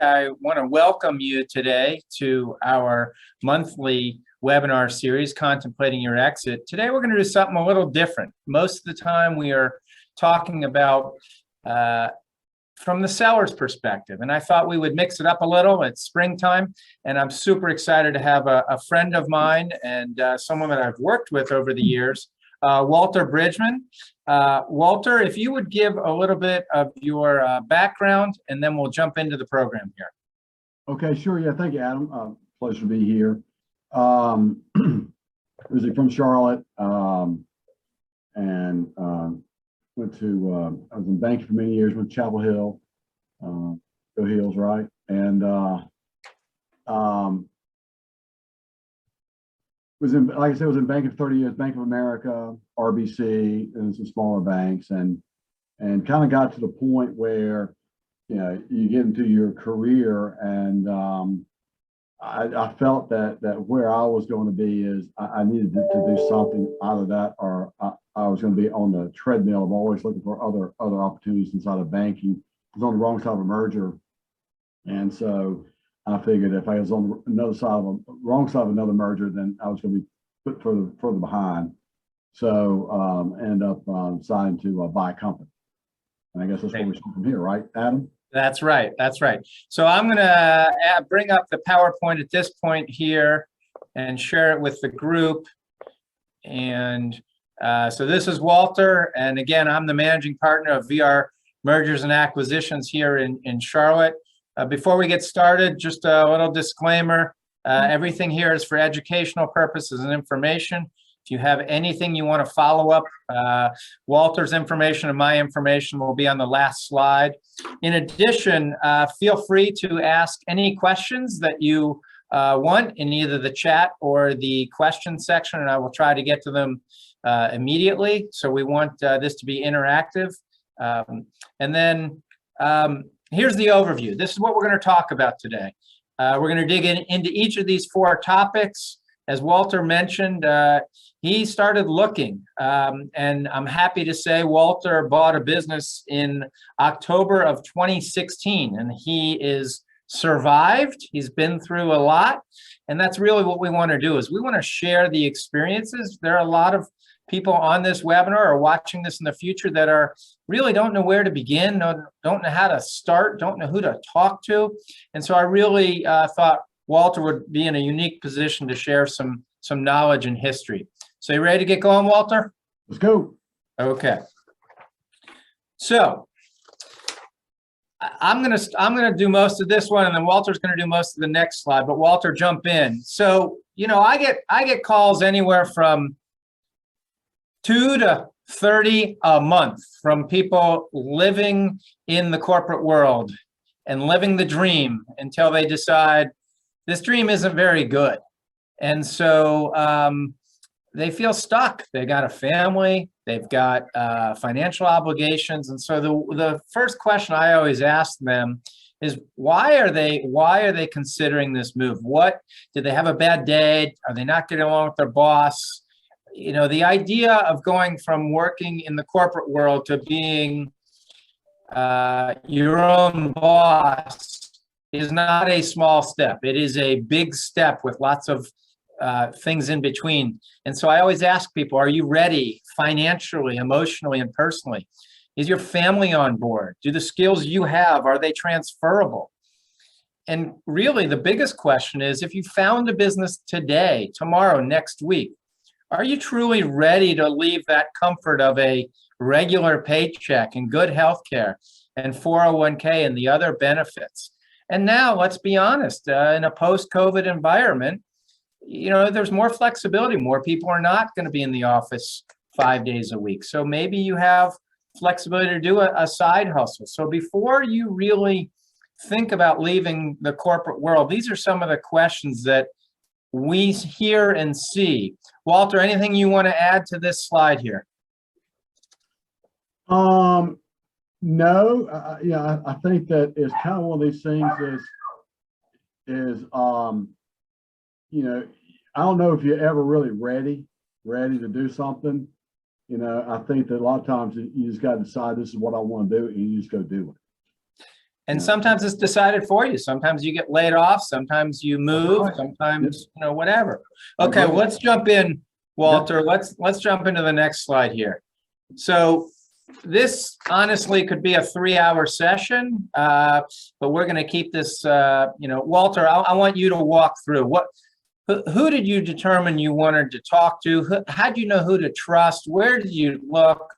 I want to welcome you today to our monthly webinar series, Contemplating Your Exit. Today, we're going to do something a little different. Most of the time, we are talking about from the seller's perspective, and I thought we would mix it up a little. It's springtime, and I'm super excited to have a friend of mine and someone that I've worked with over the years, Walter Bridgman. Walter, if you would give a little bit of your background, and then we'll jump into the program here. Okay, sure. Yeah, thank you, Adam. Pleasure to be here. Originally from Charlotte, and went to, I was in banking for many years, went to Chapel Hill, Go Hills, right? And was in, like I said, was in banking for 30 years, Bank of America, RBC, and some smaller banks, and kind of got to the point where, you know, you get into your career, and I felt that where I was going to be is I needed to do something out of that, or I was going to be on the treadmill of always looking for other opportunities inside of banking. I was on the wrong side of a merger, and so I figured if I was on another side of wrong side of another merger, then I was going to be put further behind. So end up deciding to buy a company. And I guess that's where we start from here, right, Adam? That's right. That's right. So I'm going to bring up the PowerPoint at this point here and share it with the group. And so this is Walter. And again, I'm the managing partner of VR Mergers and Acquisitions here in Charlotte. Before we get started, just a little disclaimer. Everything here is for educational purposes and information. If you have anything you want to follow up, Walter's information and my information will be on the last slide. In addition, feel free to ask any questions that you want in either the chat or the question section, and I will try to get to them immediately. So we want this to be interactive. And then here's the overview. This is what we're going to talk about today. We're going to dig into each of these four topics. As Walter mentioned, he started looking, and I'm happy to say Walter bought a business in October of 2016, and he is survived. He's been through a lot, and that's really what we want to do is we want to share the experiences. There are a lot of people on this webinar or watching this in the future that are really don't know where to begin, don't know how to start, don't know who to talk to. And so I really thought Walter would be in a unique position to share some knowledge and history. So you ready to get going, Walter? Let's go. Okay. So I'm gonna do most of this one, and then Walter's gonna do most of the next slide. But Walter, jump in. So you know, I get calls anywhere from 2 to 30 a month from people living in the corporate world and living the dream until they decide this dream isn't very good. And so they feel stuck. They got a family, they've got financial obligations. And so the first question I always ask them is, why are they considering this move? What, did they have a bad day? Are they not getting along with their boss? You know, the idea of going from working in the corporate world to being your own boss is not a small step. It is a big step with lots of things in between. And so I always ask people, are you ready financially, emotionally, and personally? Is your family on board? Do the skills you have, are they transferable? And really the biggest question is, if you found a business today, tomorrow, next week, are you truly ready to leave that comfort of a regular paycheck and good health care and 401k and the other benefits? And now, let's be honest, in a post-COVID environment, you know, there's more flexibility. More people are not going to be in the office 5 days a week. So maybe you have flexibility to do a side hustle. So before you really think about leaving the corporate world, these are some of the questions that we hear and see. Walter, anything you want to add to this slide here? No, yeah, I think that it's kind of one of these things is you know, I don't know if you're ever really ready to do something. You know, I think that a lot of times you just got to decide this is what I want to do, and you just go do it. And Yeah. sometimes it's decided for you. Sometimes you get laid off, sometimes you move, right. sometimes, whatever. I Okay, agree. well, let's jump in, Walter. Let's jump into the next slide here. So this honestly could be a 3-hour session, but we're going to keep this, Walter, I want you to walk through who did you determine you wanted to talk to? How do you know who to trust? Where did you look?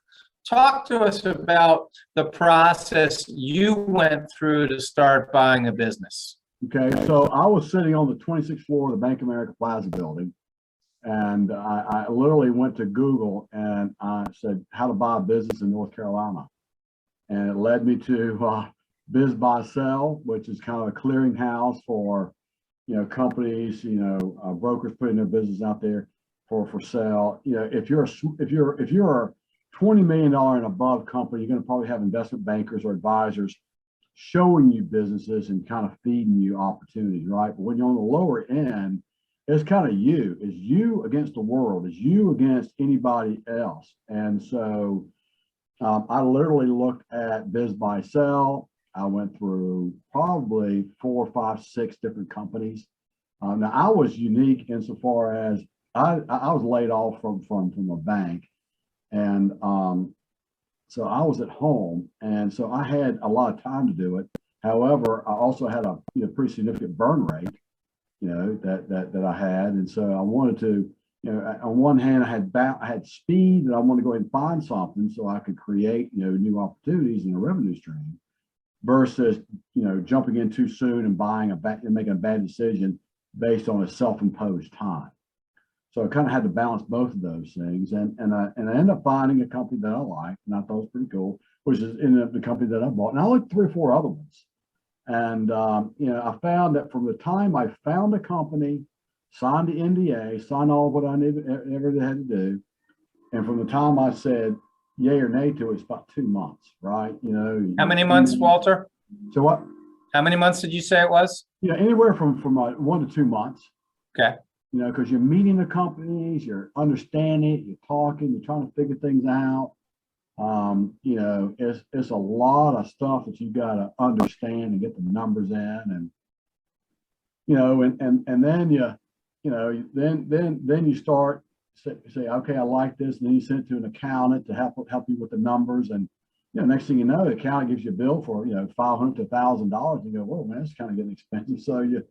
Talk to us about the process you went through to start buying a business. Okay, so I was sitting on the 26th floor of the Bank of America Plaza building, and I literally went to Google and I said how to buy a business in North Carolina, and it led me to Biz Buy Sell, which is kind of a clearinghouse for companies, brokers putting their business out there for sale. If you're a $20 million and above company, you're going to probably have investment bankers or advisors showing you businesses and kind of feeding you opportunities, right? But when you're on the lower end, it's kind of it's you against the world, it's you against anybody else. And so I literally looked at Biz Buy Sell. I went through probably 4, 5, 6 different companies. Now I was unique insofar as I was laid off from a bank, and so I was at home, and so I had a lot of time to do it. However, I also had a pretty significant burn rate, that I had, and so I wanted to, on one hand, I had speed, that I wanted to go ahead and find something so I could create new opportunities and a revenue stream, versus jumping in too soon and making a bad decision based on a self-imposed time. So I kind of had to balance both of those things, and I ended up finding a company that I liked and I thought was pretty cool, which is ended up the company that I bought. And I looked 3 or 4 other ones, and I found that from the time I found a company, signed the NDA, signed all of what I ever had to do, and from the time I said yay or nay to it, it's about 2 months, right? How many months, Walter? So what? How many months did you say it was? Anywhere from 1 to 2 months. Okay. Because you're meeting the companies, you're understanding it, you're talking, you're trying to figure things out. It's a lot of stuff that you got to understand and get the numbers in, and then you start say, okay, I like this, and then you send it to an accountant to help you with the numbers, and next thing you know, the accountant gives you a bill for $500 to $1,000. You go, whoa, man, it's kind of getting expensive. So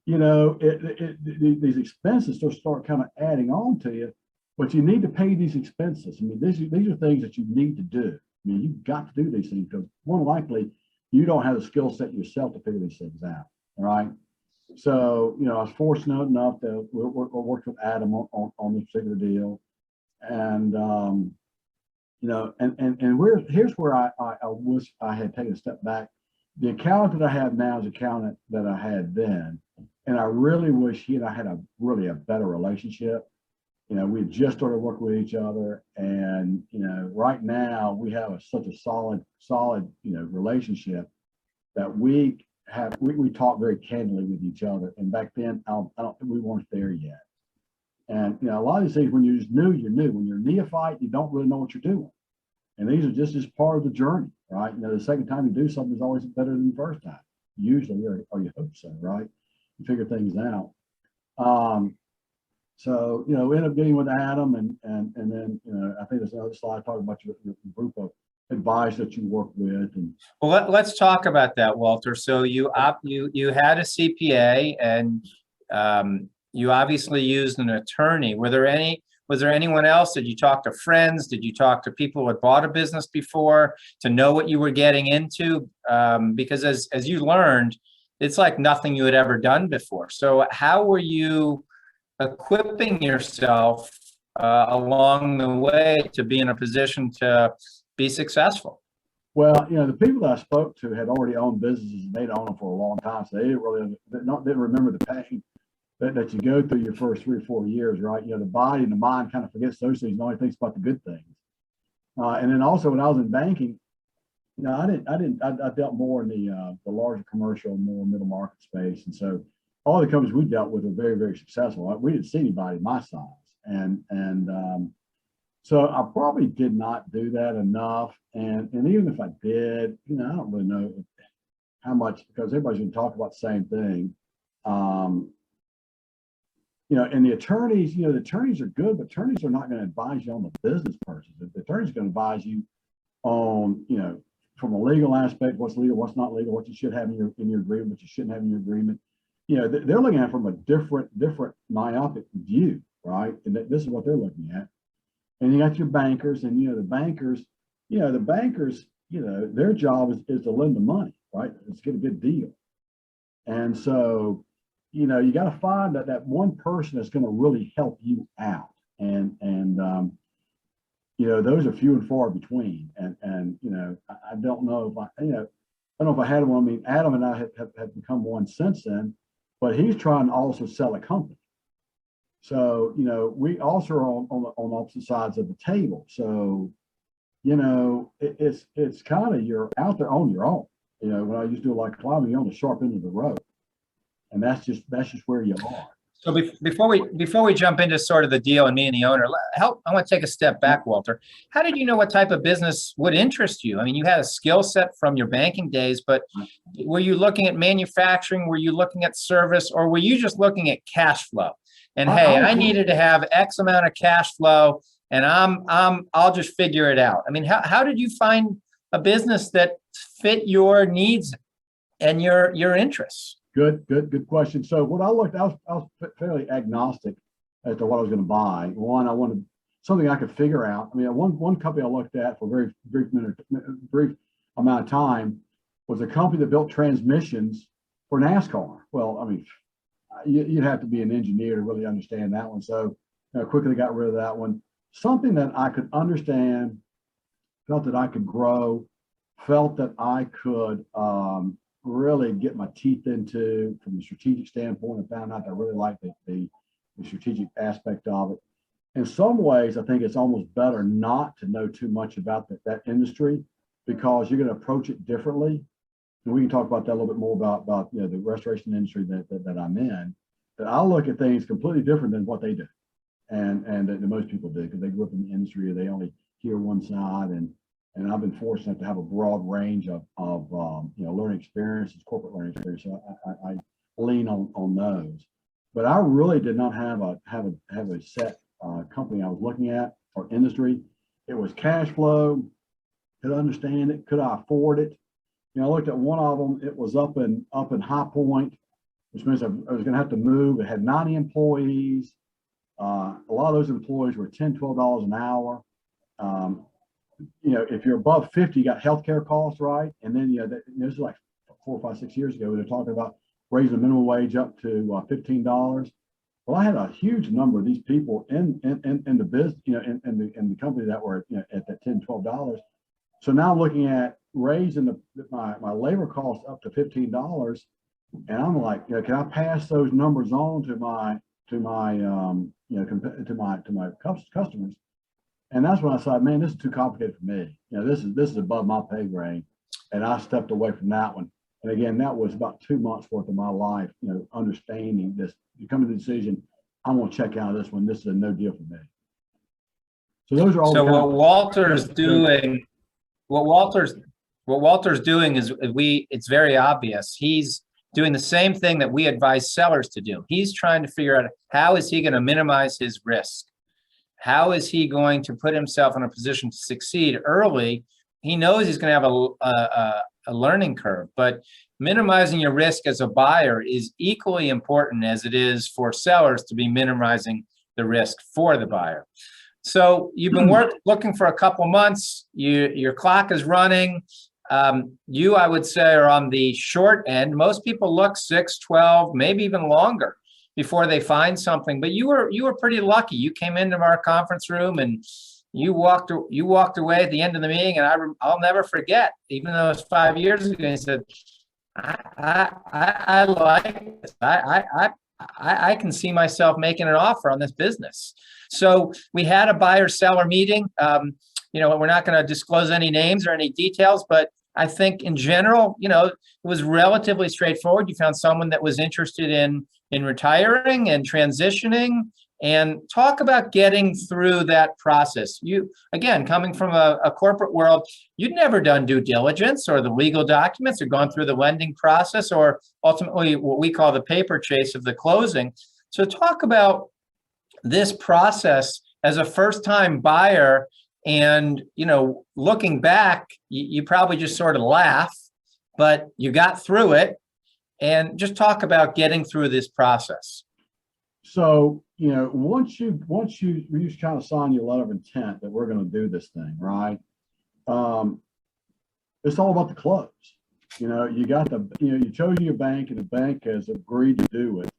these expenses start kind of adding on to you, but you need to pay these expenses. I mean, these are things that you need to do. I mean, you've got to do these things because more than likely you don't have the skill set yourself to figure these things out. All right. So, I was fortunate enough to work with Adam on this particular deal. And, here's where I wish I had taken a step back. The accountant that I have now is the accountant that I had then. And I really wish he and I had a better relationship. We just started working with each other, and right now we have such a solid relationship that we talk very candidly with each other. And back then, we weren't there yet. And a lot of these things, when you're just new, you're new. When you're a neophyte, you don't really know what you're doing. And these are just as part of the journey, right? The second time you do something is always better than the first time, usually, or you hope so, right? You figure things out. So, we ended up getting with Adam, and then, I think there's another slide talking about your group of advisors that you work with. And well, let's talk about that, Walter. So you had a CPA, and you obviously used an attorney. Was there anyone else? Did you talk to friends? Did you talk to people who had bought a business before to know what you were getting into? Because as you learned, it's like nothing you had ever done before. So how were you equipping yourself along the way to be in a position to be successful? Well, the people that I spoke to had already owned businesses, and they'd owned them for a long time, so they didn't remember the pain that you go through your first 3 or 4 years, right? The body and the mind kind of forgets those things and only thinks about the good things. And then also when I was in banking, I dealt more in the larger commercial, more middle market space, and so all the companies we dealt with were very, very successful. We didn't see anybody my size, and so I probably did not do that enough. And even if I did, I don't really know. how much, because everybody's going to talk about the same thing. And the attorneys, the attorneys are good, but attorneys are not going to advise you on the business purposes. The attorney's going to advise you on, from a legal aspect, what's legal, what's not legal, what you should have in your agreement, what you shouldn't have in your agreement. They're looking at it from a different myopic view, right? And this is what they're looking at. And you got your bankers, and the bankers, their job is to lend the money, right? It's get a good deal. And so, you got to find that one person that's going to really help you out. And those are few and far between. And I don't know if I don't know if I had one. I mean, Adam and I have become one since then, but he's trying to also sell a company. So, we also are on opposite sides of the table. So, it's kind of, you're out there on your own. When I used to do like climbing, you're on the sharp end of the road. And that's just where you are. So before we jump into sort of the deal and me and the owner, I want to take a step back, Walter. How did you know what type of business would interest you? I mean, you had a skill set from your banking days, but were you looking at manufacturing? Were you looking at service, or were you just looking at cash flow? And hey, I needed to have X amount of cash flow, and I'll just figure it out. I mean, how did you find a business that fit your needs and your interests? Good question. So what I was fairly agnostic as to what I was going to buy. One, I wanted something I could figure out. I mean, one company I looked at for a very brief amount of time was a company that built transmissions for NASCAR. Well, I mean, you'd have to be an engineer to really understand that one. So I quickly got rid of that one. Something that I could understand, felt that I could grow, felt that I could really get my teeth into from the strategic standpoint, and found out that I really liked the strategic aspect of it. In some ways, I think it's almost better not to know too much about that industry, because you're going to approach it differently. And we can talk about that a little bit more about the restoration industry that I'm in. That I look at things completely different than what they do, and that most people do, because they grew up in the industry, or they only hear one side. And I've been fortunate to have a broad range of learning experiences, corporate learning experience. So I lean on those. But I really did not have a set company I was looking at, or industry. It was cash flow. Could I understand it? Could I afford it? I looked at one of them. It was up in High Point, which means I was going to have to move. It had 90 employees. A lot of those employees were $10, $12 an hour. If you're above 50, you got healthcare costs, right? And then, this is like 4, 5, 6 years ago, we were talking about raising the minimum wage up to $15. Well, I had a huge number of these people in the business, in the company that were at that $10, $12. So now I'm looking at raising my labor costs up to $15, and I'm like, can I pass those numbers on to my customers? And that's when I said, man, this is too complicated for me. This is above my pay grade. And I stepped away from that one. And again, that was about 2 months worth of my life, understanding this. You come to the decision, I'm going to check out of this one. This is a no deal for me. So those are all. So what Walter's doing is it's very obvious. He's doing the same thing that we advise sellers to do. He's trying to figure out, how is he going to minimize his risk? How is he going to put himself in a position to succeed early? He knows he's going to have a learning curve, but minimizing your risk as a buyer is equally important as it is for sellers to be minimizing the risk for the buyer. So you've been looking for a couple months. Your clock is running. You, I would say, are on the short end. Most people look 6, 12, maybe even longer before they find something. But you were pretty lucky. You came into our conference room and you walked away at the end of the meeting, and I'll never forget, even though it's 5 years ago. He said, "I like this. I can see myself making an offer on this business." So we had a buyer-seller meeting. We're not going to disclose any names or any details, but I think in general, it was relatively straightforward. You found someone that was interested in retiring and transitioning, and talk about getting through that process. You, again, coming from a corporate world, you'd never done due diligence or the legal documents or gone through the lending process or ultimately what we call the paper chase of the closing. So talk about this process as a first-time buyer, and, you know, looking back, you probably just sort of laugh, but you got through it, and just talk about getting through this process. So, you know, once you kind of sign your letter of intent that we're going to do this thing, right? It's all about the close. You know, you chose your bank, and the bank has agreed to do it.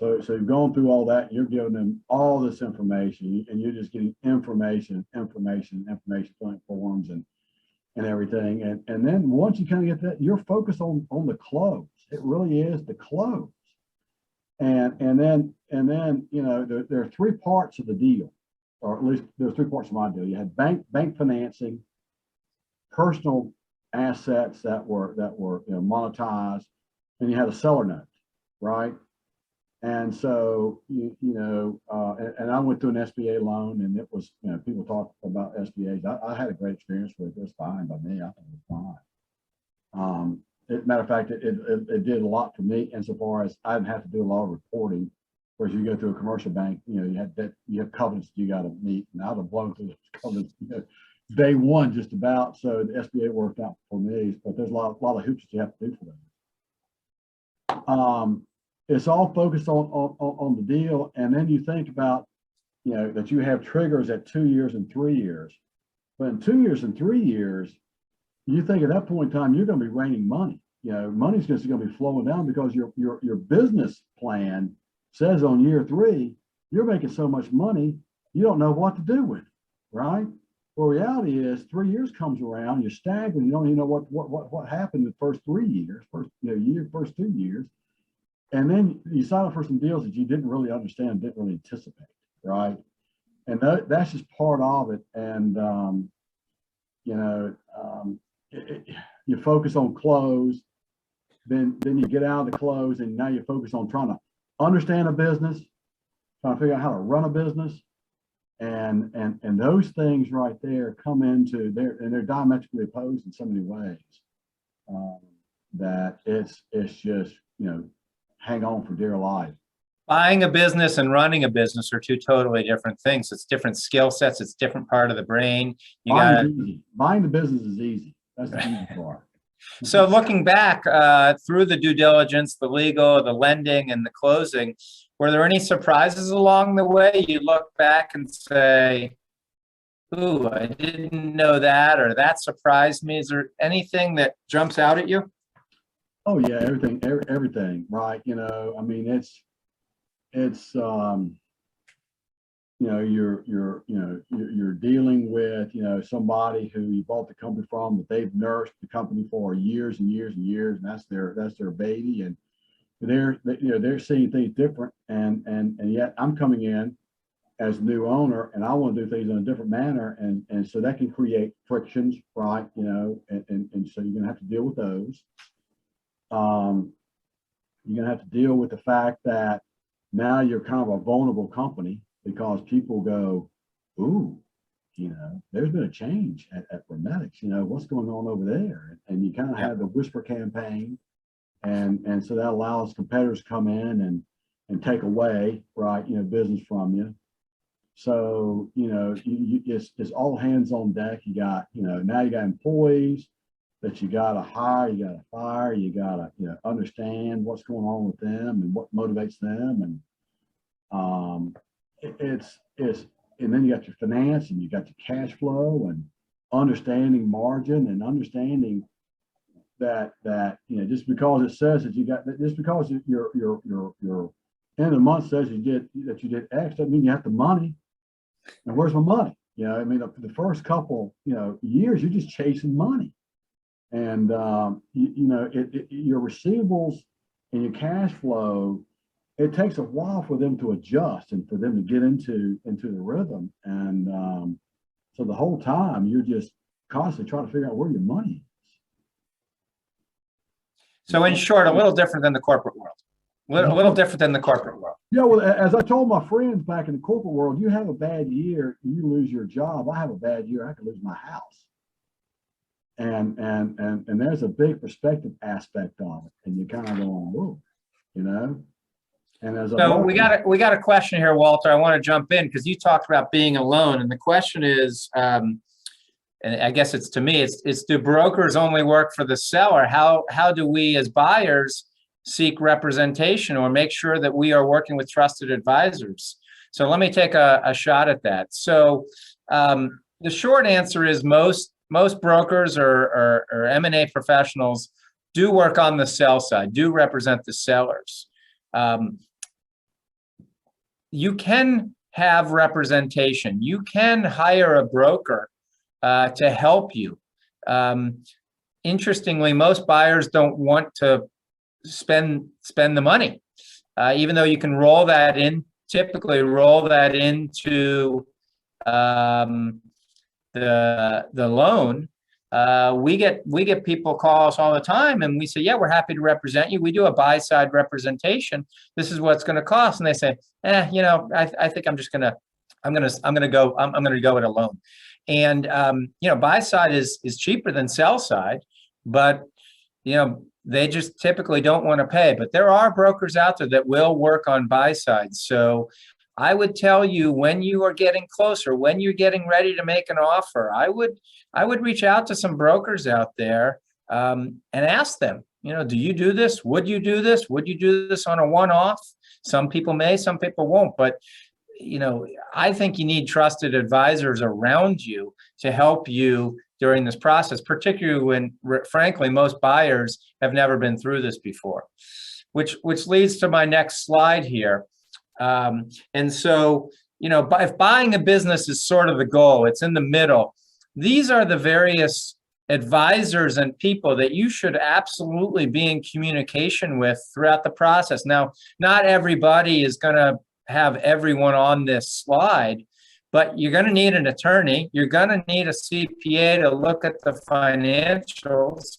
So you've gone through all that, and you're giving them all this information, and you're just getting information, filling forms and everything. And then once you kind of get that, you're focused on the close. It really is the close. And then you know, there are three parts of the deal, or at least there's three parts of my deal. You had bank financing, personal assets that were you know, monetized, and you had a seller note, right? And so and I went through an SBA loan, and it was, you know, people talk about SBAs. I had a great experience with it. It was fine by me. I think it was fine. Matter of fact, it did a lot for me insofar as I didn't have to do a lot of reporting. Whereas you go through a commercial bank, you know, you have covenants you got to meet, and I'd have blown through those covenants, you know, day one just about. So the SBA worked out for me, but there's a lot of hoops that you have to do for those. It's all focused on the deal, and then you think about, you know, that you have triggers at 2 years and 3 years. But in 2 years and 3 years, you think at that point in time you're going to be raining money. You know, money's just going to be flowing down because your business plan says on year 3 you're making so much money you don't know what to do with it, right? Well, reality is 3 years comes around, you're stagnant, you don't even know what happened in the first 3 years, first 2 years. And then you sign up for some deals that you didn't really understand, didn't really anticipate, right? And that's just part of it. And, you know, you focus on close, then you get out of the close, and now you focus on trying to understand a business, trying to figure out how to run a business. And those things right there come into there, and they're diametrically opposed in so many ways that it's just, you know, hang on for dear life. Buying a business and running a business are two totally different things. It's different skill sets. It's different part of the brain. Buying the business is easy. That's the easy part. So looking back through the due diligence, the legal, the lending, and the closing, were there any surprises along the way? You look back and say, ooh, I didn't know that, or that surprised me. Is there anything that jumps out at you? Oh yeah, everything, right? You know, I mean, it's you know, you're dealing with, you know, somebody who you bought the company from, that they've nursed the company for years and years and years, and that's their baby, and they're seeing things different, and yet I'm coming in as a new owner, and I want to do things in a different manner, and so that can create frictions, right? You know, and so you're gonna have to deal with those. You're gonna have to deal with the fact that now you're kind of a vulnerable company, because people go, ooh, you know, there's been a change at Remedics, you know, what's going on over there? And you kind of have the whisper campaign, and so that allows competitors to come in and take away, right, you know, business from you. So, you know, it's all hands on deck. You got, you know, now you got employees that you got to hire, you got to fire, you got to, you know, understand what's going on with them and what motivates them. And and then you got your finance, and you got your cash flow, and understanding margin, and understanding that you know, just because it says that you got, just because your end of the month says you did X, doesn't mean you have the money. And where's my money? You know, I mean, the first couple, you know, years, you're just chasing money. And you know, your receivables and your cash flow, it takes a while for them to adjust and for them to get into the rhythm. And so the whole time you're just constantly trying to figure out where your money is. So in short, a little different than the corporate world. A little different than the corporate world. Yeah, well, as I told my friends back in the corporate world, you have a bad year, you lose your job. I have a bad year, I could lose my house. And there's a big perspective aspect of it, and you kind of go on, whoa, you know. And as a So broker, we got a question here, Walter. I want to jump in because you talked about being alone, and the question is, and I guess it's to me, it's do brokers only work for the seller? How do we as buyers seek representation or make sure that we are working with trusted advisors? So let me take a shot at that. So the short answer is most brokers or M&A professionals do work on the sell side, do represent the sellers. You can have representation. You can hire a broker to help you. Interestingly, most buyers don't want to spend the money, even though you can roll that in. Typically, roll that into the loan. We get people call us all the time, and we say, yeah, we're happy to represent you. We do a buy side representation. This is what it's going to cost, and they say, I think I'm gonna go it alone. And buy side is cheaper than sell side, but they just typically don't want to pay. But there are brokers out there that will work on buy side. So I would tell you, when you are getting closer, when you're getting ready to make an offer, I would reach out to some brokers out there and ask them, do you do this? Would you do this? Would you do this on a one-off? Some people may, some people won't. But I think you need trusted advisors around you to help you during this process, particularly when, frankly, most buyers have never been through this before, which leads to my next slide here. And so, if buying a business is sort of the goal, it's in the middle. These are the various advisors and people that you should absolutely be in communication with throughout the process. Now, not everybody is going to have everyone on this slide, but you're going to need an attorney. You're going to need a CPA to look at the financials.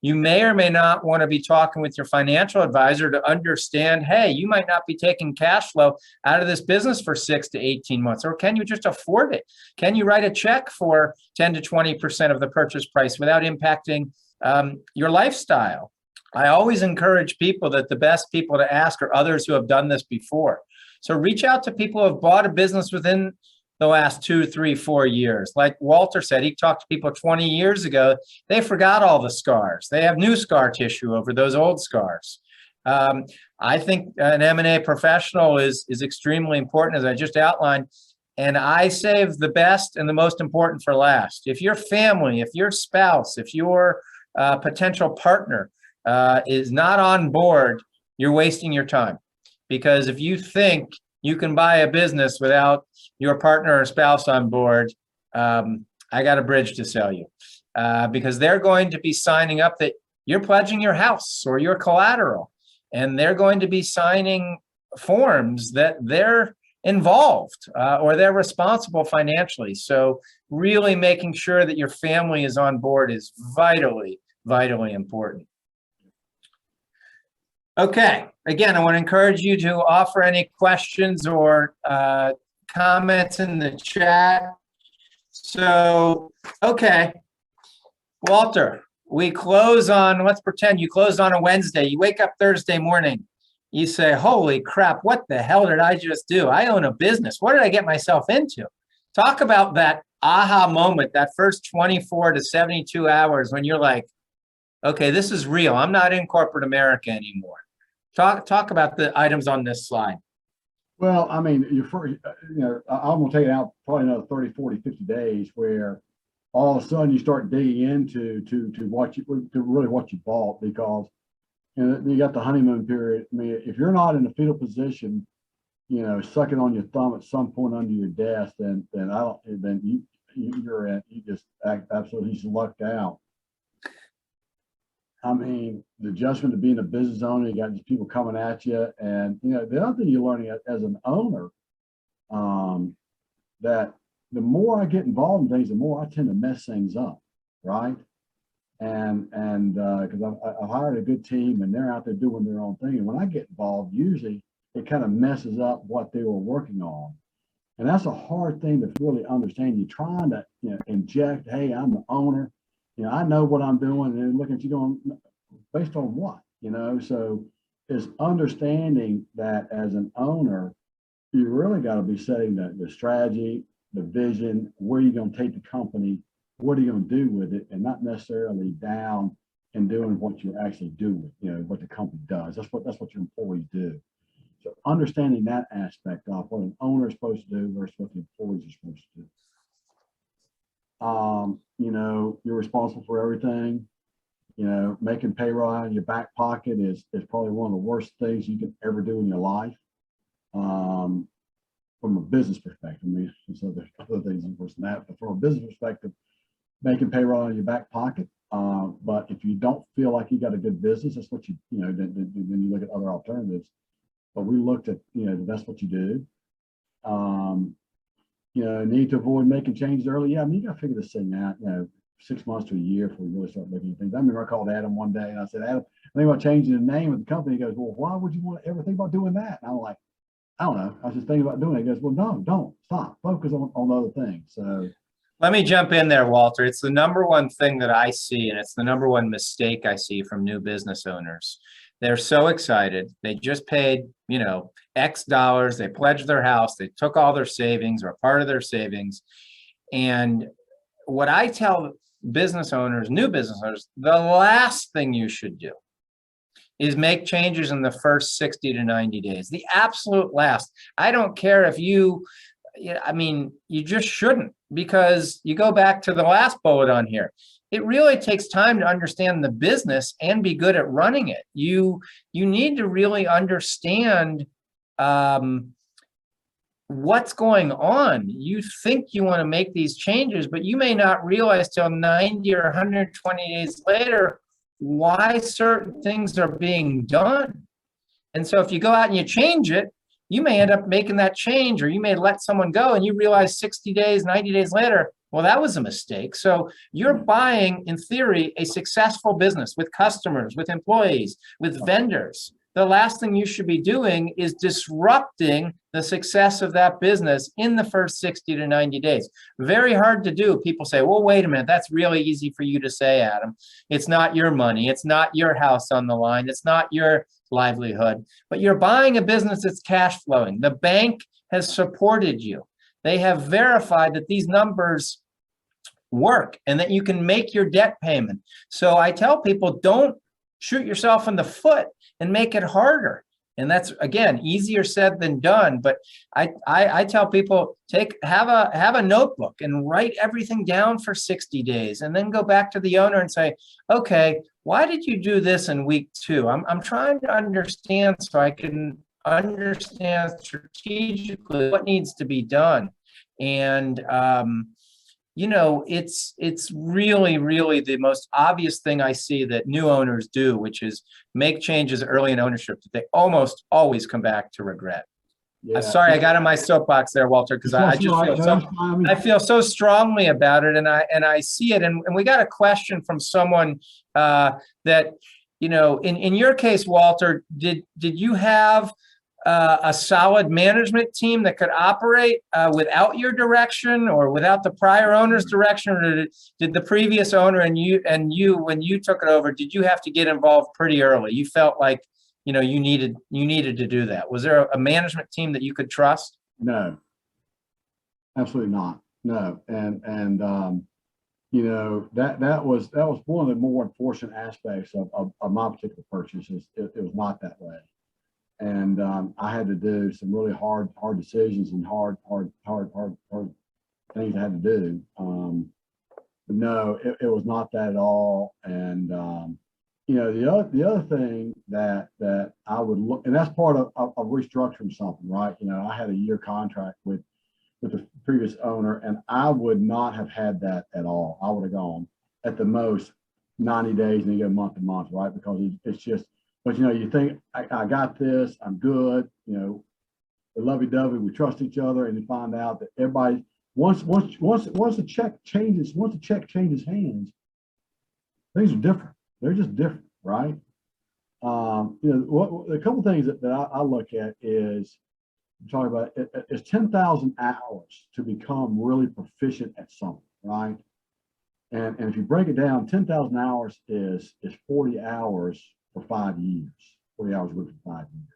You may or may not want to be talking with your financial advisor to understand, hey, you might not be taking cash flow out of this business for 6 to 18 months, or can you just afford it? Can you write a check for 10 to 20% of the purchase price without impacting your lifestyle? I always encourage people that the best people to ask are others who have done this before. So reach out to people who have bought a business within the last 2, 3, 4 years. Like Walter said, he talked to people 20 years ago. They forgot all the scars. They have new scar tissue over those old scars. I think an M&A professional is extremely important, as I just outlined. And I save the best and the most important for last. If your family, if your spouse, if your potential partner is not on board, you're wasting your time. Because if you think you can buy a business without your partner or spouse on board, I got a bridge to sell you. Because they're going to be signing up that you're pledging your house or your collateral, and they're going to be signing forms that they're involved or they're responsible financially. So really making sure that your family is on board is vitally, vitally important. Okay, again, I want to encourage you to offer any questions or comments in the chat. So, okay, Walter, we close on, let's pretend you closed on a Wednesday. You wake up Thursday morning. You say, holy crap, what the hell did I just do? I own a business. What did I get myself into? Talk about that aha moment, that first 24 to 72 hours when you're like, okay, this is real. I'm not in corporate America anymore. Talk about the items on this slide. well, I mean, I'm going to take it out probably another 30, 40, 50 days where all of a sudden you start digging into what you bought, because you got the honeymoon period. I mean, if you're not in a fetal position, sucking on your thumb at some point under your desk, then you just act absolutely just lucked out. I mean, the adjustment to being a business owner, you got these people coming at you, and the other thing you're learning as an owner, that the more I get involved in things, the more I tend to mess things up, right? And because I've hired a good team and they're out there doing their own thing, and when I get involved, usually it kind of messes up what they were working on. And that's a hard thing to really understand. You're trying to, inject, hey, I'm the owner, I know what I'm doing, and then looking at you going, based on what, so it's understanding that as an owner, you really got to be setting the strategy, the vision, where you're going to take the company, what are you going to do with it, and not necessarily down and doing what you actually do with, what the company does. That's what your employees do. So understanding that aspect of what an owner is supposed to do versus what the employees are supposed to do. You're responsible for everything. Making payroll out of your back pocket is probably one of the worst things you can ever do in your life. From a business perspective, so there's other things worse than that, but from a business perspective, making payroll out of your back pocket. But if you don't feel like you got a good business, that's what then you look at other alternatives. But we looked at, that's what you do. Need to avoid making changes early. Yeah, you got to figure this thing out, 6 months to a year before you really start looking at things. I remember I called Adam one day and I said, Adam, I think about changing the name of the company. He goes, well, why would you want to ever think about doing that? And I'm like, I don't know. I was just thinking about doing it. He goes, well, no, don't stop. Focus on other things. So Let me jump in there, Walter. It's the number one thing that I see, and it's the number one mistake I see from new business owners. They're so excited. They just paid, X dollars. They pledged their house. They took all their savings or a part of their savings. And what I tell business owners, new business owners, the last thing you should do is make changes in the first 60 to 90 days. The absolute last. I don't care if you just shouldn't, because you go back to the last bullet on here. It really takes time to understand the business and be good at running it. You need to really understand what's going on. You think you want to make these changes, but you may not realize till 90 or 120 days later why certain things are being done. And so if you go out and you change it, you may end up making that change, or you may let someone go and you realize 60 days, 90 days later, well, that was a mistake. So you're buying, in theory, a successful business with customers, with employees, with vendors. The last thing you should be doing is disrupting the success of that business in the first 60 to 90 days. Very hard to do. People say, well, wait a minute, that's really easy for you to say, Adam. It's not your money. It's not your house on the line. It's not your livelihood, but you're buying a business that's cash flowing. The bank has supported you. They have verified that these numbers work and that you can make your debt payment. So I tell people, don't shoot yourself in the foot and make it harder. And that's, again, easier said than done. But I tell people, have a notebook and write everything down for 60 days, and then go back to the owner and say, okay, why did you do this in week 2? I'm trying to understand so I can understand strategically what needs to be done. And it's really, really the most obvious thing I see that new owners do, which is make changes early in ownership that they almost always come back to regret. Yeah. Sorry, I got on my soapbox there, Walter, because I feel so strongly about it, and I see it. And we got a question from someone that, in your case, Walter, did you have a solid management team that could operate without your direction or without the prior owner's direction? Or did the previous owner and you, when you took it over, did you have to get involved pretty early? You felt like, you needed to do that. Was there a management team that you could trust? No, absolutely not. No. And that was one of the more unfortunate aspects of my particular purchase. It was not that way. And I had to do some really hard decisions and hard things I had to do. But no, it was not that at all. And the other thing that I would look, and that's part of restructuring something, right? I had a year contract with the previous owner, and I would not have had that at all. I would have gone at the most 90 days and you go month to month, right? Because it's just. But you think I got this, I'm good, we're lovey-dovey, we trust each other, and you find out that everybody once the check changes hands, things are different. They're just different, right? a couple of things that I look at is talking about it's 10,000 hours to become really proficient at something, right? And if you break it down, 10,000 hours is 40 hours for 5 years, 40 hours a week for 5 years.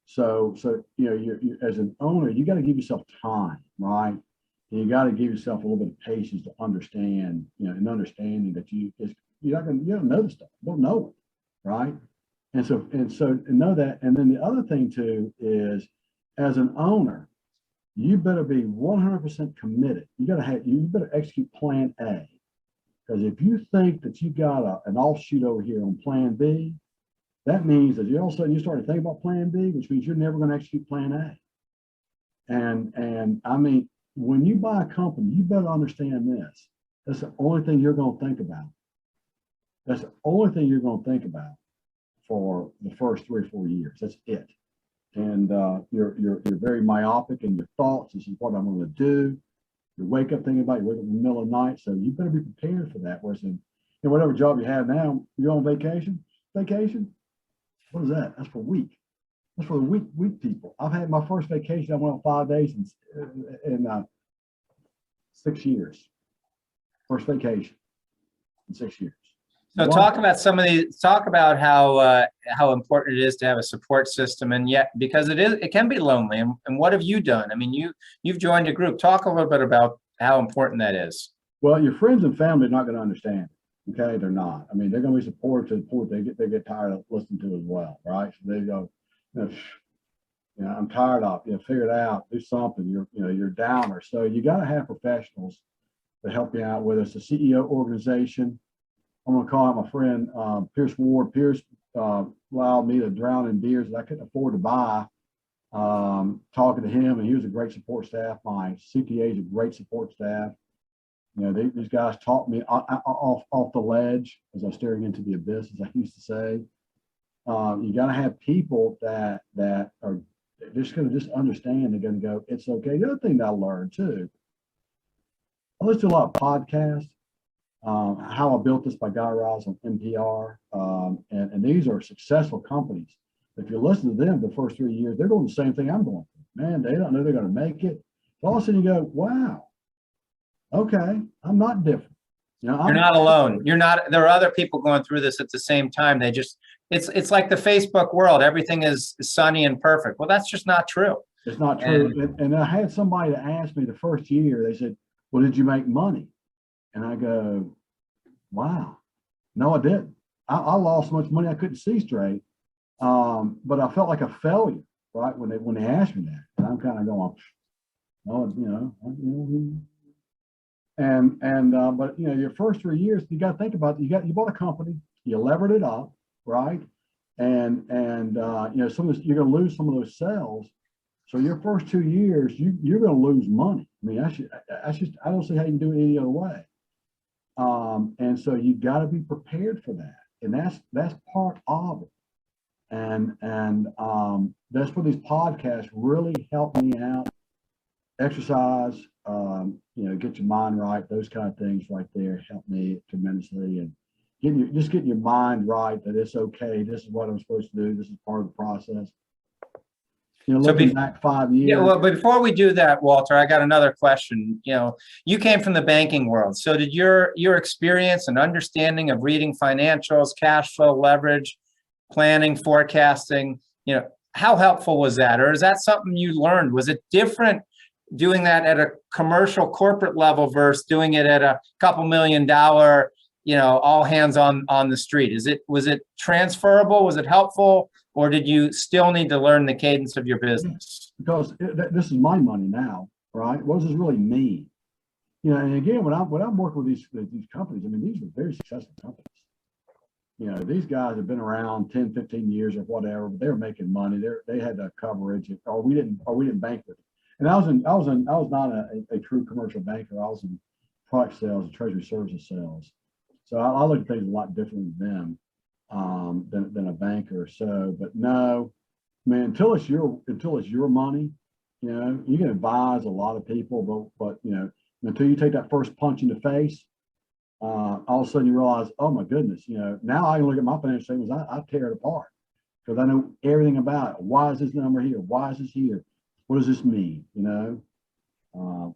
So you as an owner, you got to give yourself time, right? And you got to give yourself a little bit of patience to understand, an understanding that you don't know the stuff, you don't know it, right? And so know that. And then the other thing too is, as an owner, you better be 100% committed. You better execute plan A. Because if you think that you got an offshoot over here on plan B, that means that all of a sudden you start to think about plan B, which means you're never going to execute plan A. And I mean, when you buy a company, you better understand this. That's the only thing you're going to think about. That's the only thing you're going to think about for the first 3 or 4 years. That's it. And you're very myopic in your thoughts. This is what I'm going to do. You wake up thinking about it, you wake up in the middle of the night. So you better be prepared for that. Whereas whatever job you have now, you're on vacation. Vacation? What is that? That's for a week. That's for the week people. I've had my first vacation. I went on 5 days in 6 years. First vacation in 6 years. So talk about how important it is to have a support system, and yet because it can be lonely. And what have you done? I mean, you've joined a group. Talk a little bit about how important that is. Well, your friends and family are not going to understand. Okay, they're not. I mean, they're going to be supportive to the point they get tired of listening to as well, right? So they go, I'm tired of figure it out, do something. You're downer. So you got to have professionals to help you out. Whether it's a CEO organization. I'm going to call out my friend Pierce Ward. Pierce allowed me to drown in beers that I couldn't afford to buy. Talking to him, and he was a great support staff. My CPA is a great support staff. These guys taught me off the ledge as I was staring into the abyss, as I used to say. You got to have people that are just going to just understand. They're going to go, it's okay. The other thing that I learned too, I listen to a lot of podcasts. How I Built This by Guy Raz on NPR. And these are successful companies. If you listen to them the first 3 years, they're doing the same thing I'm going through. Man, they don't know they're going to make it. So all of a sudden you go, wow, okay, I'm not different. You're not alone. You're not. There are other people going through this at the same time. It's like the Facebook world. Everything is sunny and perfect. Well, that's just not true. It's not true. And I had somebody that asked me the first year, they said, well, did you make money? And I go, wow, no, I didn't. I lost so much money I couldn't see straight. But I felt like a failure, right? When they asked me that, and I'm kind of going, but your first 3 years, you got to think about it. You bought a company, you levered it up, right? And some of this, you're going to lose some of those sales. So your first 2 years, you're going to lose money. I mean, I don't see how you can do it any other way. And so you got to be prepared for that, and that's part of it. And that's where these podcasts really help me out. Exercise, get your mind right. Those kind of things right there help me tremendously, and getting your mind right that it's okay. This is what I'm supposed to do. This is part of the process. Looking back 5 years. Yeah, well, before we do that, Walter, I got another question. You came from the banking world. So did your experience and understanding of reading financials, cash flow, leverage, planning, forecasting, how helpful was that? Or is that something you learned? Was it different doing that at a commercial corporate level versus doing it at a couple $1 million, all hands on the street? Was it transferable? Was it helpful? Or did you still need to learn the cadence of your business? Because this is my money now, right? What does this really mean? And again, when I'm working with these companies, I mean, these are very successful companies. These guys have been around 10, 15 years or whatever, but they were making money. They had the coverage, or we didn't bank with them. And I was not a true commercial banker. I was in product sales and treasury services sales. So I look at things a lot differently than them. Than a banker. So, but no, man, until it's your money, you can advise a lot of people, but until you take that first punch in the face, all of a sudden you realize, oh my goodness, now I can look at my financial statements, I tear it apart because I know everything about it. Why is this number here? Why is this here? What does this mean?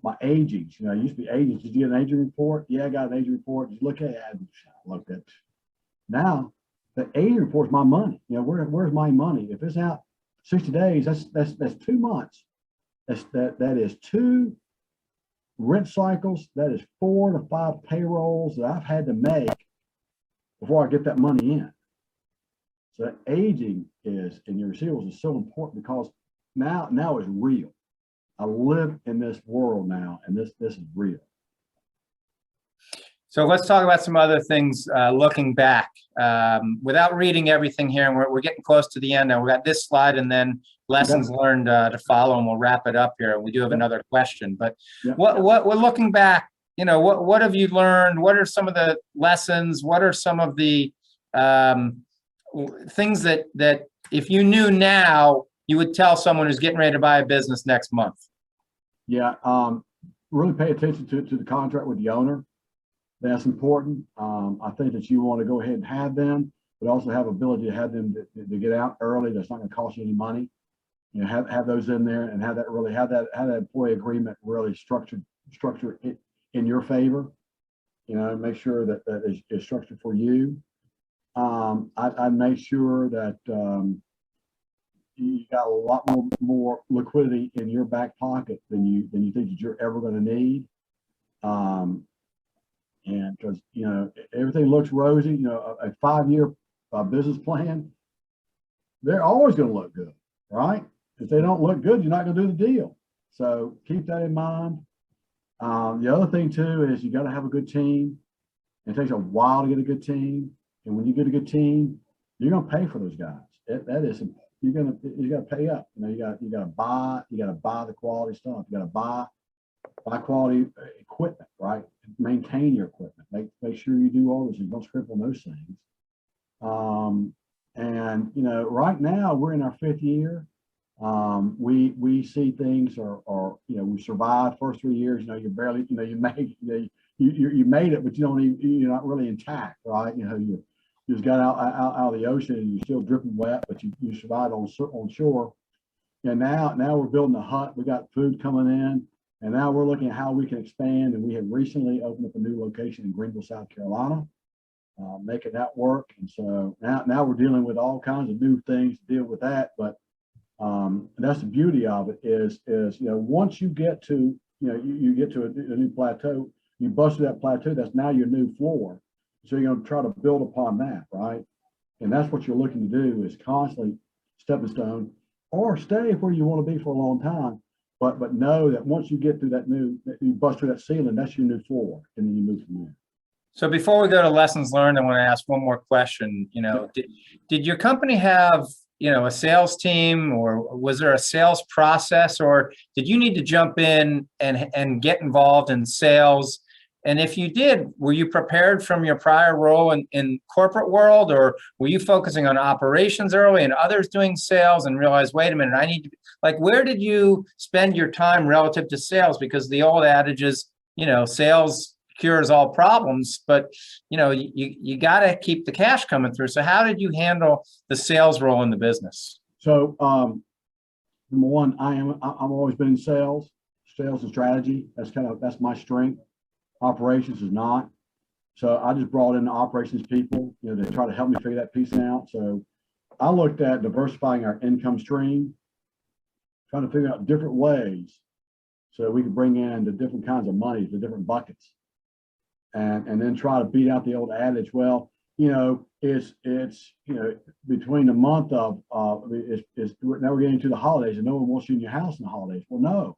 My aging, I used to be aging. Did you get an aging report? Yeah, I got an aging report. Did you look at it? I looked at it. Now the aging report is my money. Where's my money? If it's out 60 days, that's 2 months. That is 2 rent cycles. That is 4 to 5 payrolls that I've had to make before I get that money in. So that aging is in your receivables is so important because now it's real. I live in this world now, and this is real. So let's talk about some other things looking back. Without reading everything here, and we're getting close to the end now. We got this slide and then lessons learned to follow, and we'll wrap it up here. We do have another question, but what we're looking back, what have you learned? What are some of the lessons? What are some of the things that if you knew now, you would tell someone who's getting ready to buy a business next month? Yeah, really pay attention to the contract with the owner. That's important. I think that you want to go ahead and have them, but also have ability to have them to get out early. That's not going to cost you any money. Have those in there and have that employee agreement really structured it in your favor. Make sure that is structured for you. I'd make sure that you got a lot more liquidity in your back pocket than you think that you're ever going to need. And because everything looks rosy, a 5-year business plan, they're always going to look good, right? If they don't look good, you're not going to do the deal. So keep that in mind. The other thing too is you got to have a good team. It takes a while to get a good team, and when you get a good team, you're going to pay for those guys. That is, you got to pay up. You got to buy the quality stuff. You got to buy quality equipment, right? Maintain your equipment. Make sure you do all those things. Don't scribble on those things. And right now we're in our 5th year. We see things are we survived first 3 years. You're barely you made it, but you're not really intact, right? You just got out of the ocean and you're still dripping wet, but you survived on shore. And now we're building a hut. We got food coming in. And now we're looking at how we can expand. And we have recently opened up a new location in Greenville, South Carolina, making that work. And so now we're dealing with all kinds of new things to deal with that. But that's the beauty of it is once you get to, you get to a new plateau, you bust through that plateau, that's now your new floor. So you're going to try to build upon that, right? And that's what you're looking to do is constantly stepping stone or stay where you want to be for a long time. But know that once you get through you bust through that ceiling, that's your new floor, and then you move from there. So before we go to lessons learned, I want to ask one more question. Did your company have a sales team, or was there a sales process, or did you need to jump in and get involved in sales? And if you did, were you prepared from your prior role in corporate world, or were you focusing on operations early and others doing sales and realized, wait a minute, I need to, where did you spend your time relative to sales? Because the old adage is, sales cures all problems, but you got to keep the cash coming through. So how did you handle the sales role in the business? So number one, I've always been in sales and strategy. That's my strength. Operations is not. So I just brought in the operations people, to try to help me figure that piece out. So I looked at diversifying our income stream, trying to figure out different ways so we could bring in the different kinds of money, the different buckets, and then try to beat out the old adage. Well, it's between the month of now we're getting to the holidays and no one wants you in your house in the holidays. Well, no,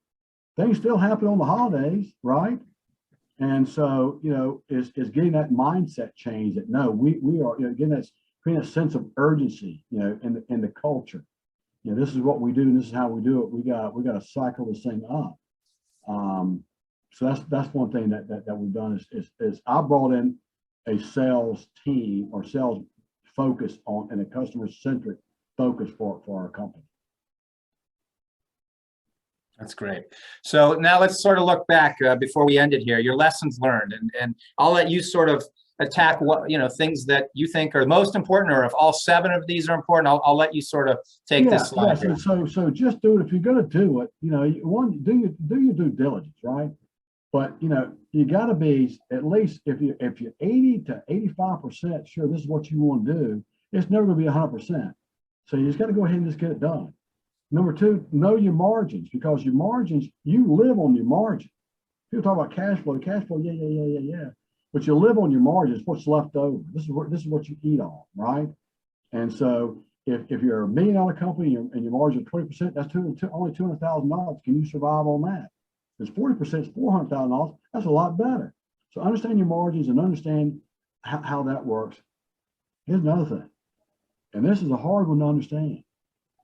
things still happen on the holidays, right? And so, it's getting that mindset change that no, we are getting creating a sense of urgency, in the culture. This is what we do, and this is how we do it. We got to cycle this thing up. So that's one thing that we've done is I brought in a sales team or sales focus on and a customer centric focus for our company. That's great. So now let's sort of look back before we end it here, your lessons learned, and I'll let you sort of attack what, things that you think are most important, or if all 7 of these are important, I'll let you sort of take this slide. Yeah. So just do it. If you're going to do it, do your due diligence, right? But you got to be at least, if you're 80 to 85% sure this is what you want to do, it's never going to be 100%. So you just got to go ahead and just get it done. Number 2, know your margins, because your margins, you live on your margin. People talk about cash flow, yeah. But you live on your margins, what's left over. This is what you eat on, right? And so if you're $1 million company and your margin 20%, that's only $200,000. Can you survive on that? If it's 40%, it's $400,000. That's a lot better. So understand your margins and understand how that works. Here's another thing, and this is a hard one to understand,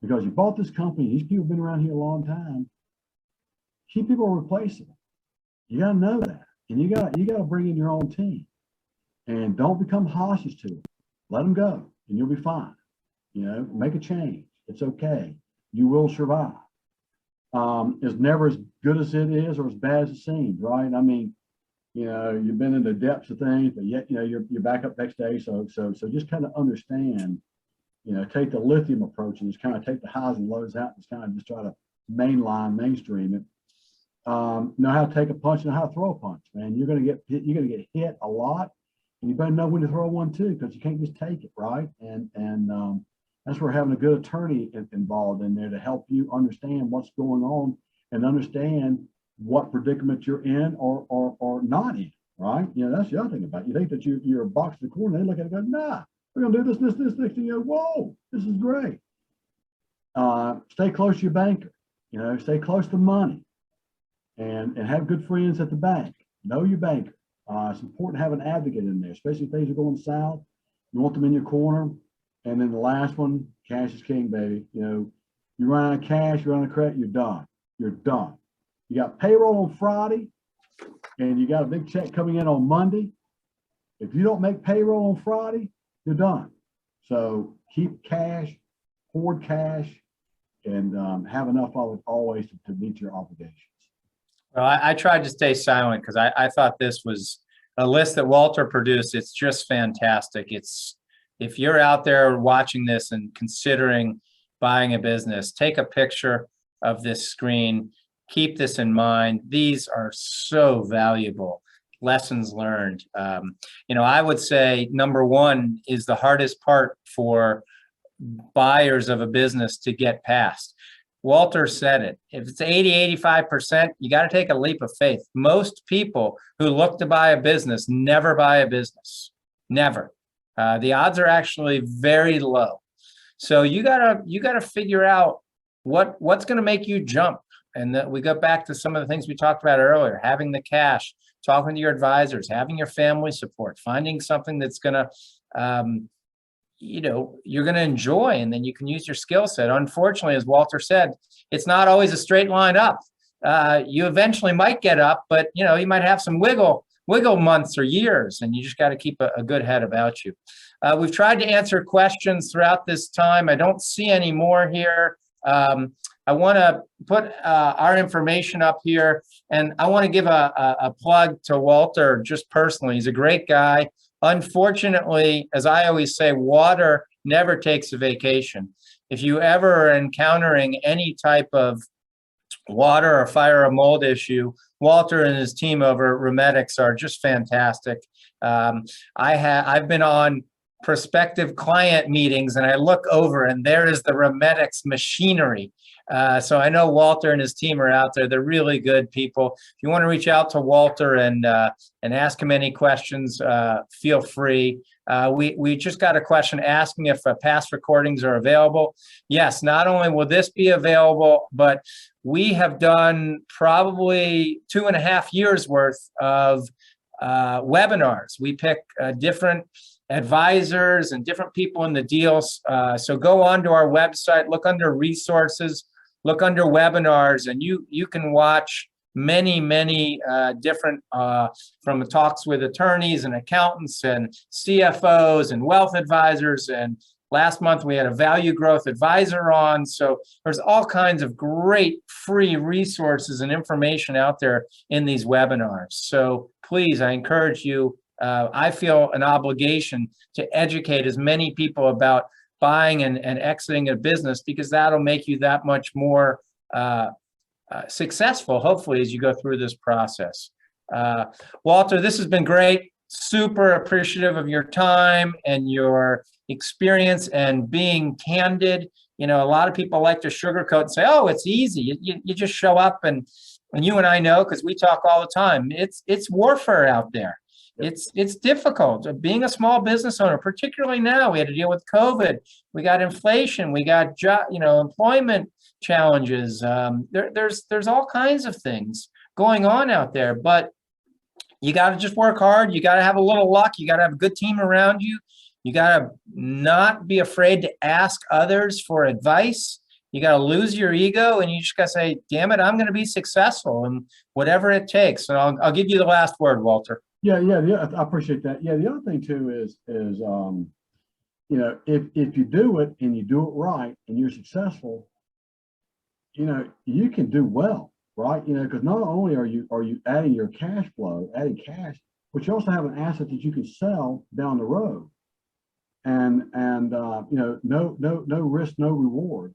because you bought this company. These people have been around here a long time. Key people are replaceable. You got to know that, and you got to bring in your own team, and don't become hostage to it. Let them go, and you'll be fine. Make a change. It's okay. You will survive. It's never as good as it is or as bad as it seems, right? I mean, you've been in the depths of things, but yet you're back up next day. So just kind of understand. Take the lithium approach and just kind of take the highs and lows out and just kind of just try to mainstream it. Know how to take a punch and how to throw a punch, man. You're gonna get hit a lot, and you better know when to throw one too, because you can't just take it, right? And that's where having a good attorney involved in there to help you understand what's going on and understand what predicament you're in or not in, right? That's the other thing about it. You think that you're a box in the corner, they look at it and go, nah, we're gonna do this, next thing you go, whoa, this is great. Stay close to your banker, stay close to money, and have good friends at the bank. Know your banker. It's important to have an advocate in there, especially if things are going south. You want them in your corner. And then the last one, cash is king, baby. You run out of cash, you run out of credit, you're done. You're done. You got payroll on Friday, and you got a big check coming in on Monday. If you don't make payroll on Friday, you're done. So keep cash, hoard cash, and have enough of it always to meet your obligations. Well, I tried to stay silent because I thought this was a list that Walter produced. It's just fantastic. If you're out there watching this and considering buying a business, take a picture of this screen. Keep this in mind. These are so valuable. Lessons learned. I would say number 1 is the hardest part for buyers of a business to get past. Walter said it. If it's 80, 85%, you got to take a leap of faith. Most people who look to buy a business never buy a business. Never. The odds are actually very low. So you gotta figure out what's going to make you jump. And that we go back to some of the things we talked about earlier: having the cash, talking to your advisors, having your family support, finding something that's going to, you're going to enjoy, and then you can use your skill set. Unfortunately, as Walter said, it's not always a straight line up. You eventually might get up, but you might have some wiggle months or years, and you just got to keep a good head about you. We've tried to answer questions throughout this time. I don't see any more here. I want to put our information up here, and I want to give a plug to Walter just personally. He's a great guy. Unfortunately, as I always say, water never takes a vacation. If you ever are encountering any type of water or fire or mold issue, Walter and his team over at Remedics are just fantastic. I've been on prospective client meetings, and I look over and there is the Remedics machinery. So I know Walter and his team are out there. They're really good people. If you want to reach out to Walter and ask him any questions, feel free. We just got a question asking if past recordings are available. Yes, not only will this be available, but we have done probably 2.5 years worth of webinars. We pick different advisors and different people in the deals. So go onto our website, look under resources, look under webinars, and you can watch many different from talks with attorneys and accountants and CFOs and wealth advisors and Last month, we had a value growth advisor on. So there's all kinds of great free resources and information out there in these webinars. So please, I encourage you, I feel an obligation to educate as many people about buying and exiting a business, because that'll make you that much more successful, hopefully, as you go through this process. Walter, this has been great. Super appreciative of your time and your experience and being candid. You know, a lot of people like to sugarcoat and say, oh, it's easy. You just show up, and you and I know, because we talk all the time, it's warfare out there. It's difficult. Being a small business owner, particularly now, we had to deal with COVID. We got inflation. We got employment challenges. There's all kinds of things going on out there, but you got to just work hard. You got to have a little luck. You got to have a good team around you. You got to not be afraid to ask others for advice. You got to lose your ego, and you just got to say, damn it, I'm going to be successful, and whatever it takes. And I'll give you the last word, Walter. Yeah, I appreciate that. Yeah, the other thing too is you know, if you do it and you do it right and you're successful, you know, you can do well, right? You know, because not only are you adding your cash flow, adding cash, but you also have an asset that you can sell down the road, and you know, no risk, no reward,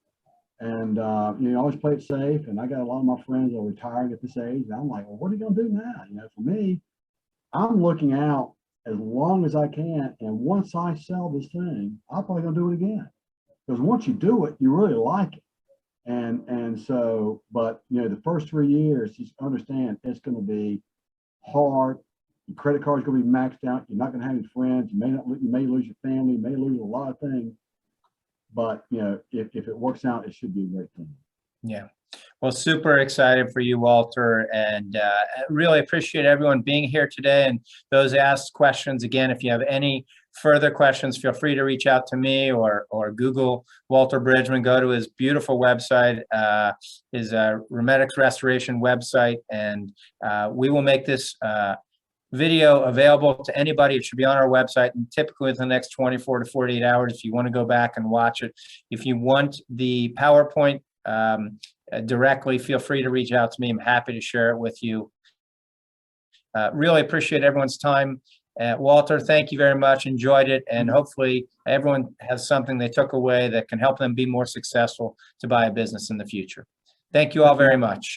and you know, always play it safe. And I got a lot of my friends that are retiring at this age, and I'm like, well, what are you gonna do now? You know, for me, I'm looking out as long as I can, and once I sell this thing, I'm probably gonna do it again, because once you do it, you really like it. And so, but you know, the first 3 years, just understand it's going to be hard. Your credit card's going to be maxed out. You're not going to have any friends. You may lose your family. You may lose a lot of things. But you know, if it works out, it should be a great thing. Yeah. Well, super excited for you, Walter, and really appreciate everyone being here today and those asked questions. Again, if you have any further questions, feel free to reach out to me or Google Walter Bridgman. Go to his beautiful website, his Remedics Restoration website, and we will make this video available to anybody. It should be on our website, and typically within the next 24 to 48 hours, if you want to go back and watch it. If you want the PowerPoint directly, feel free to reach out to me. I'm happy to share it with you. Really appreciate everyone's time. Walter, thank you very much. Enjoyed it. And hopefully everyone has something they took away that can help them be more successful to buy a business in the future. Thank you all very much.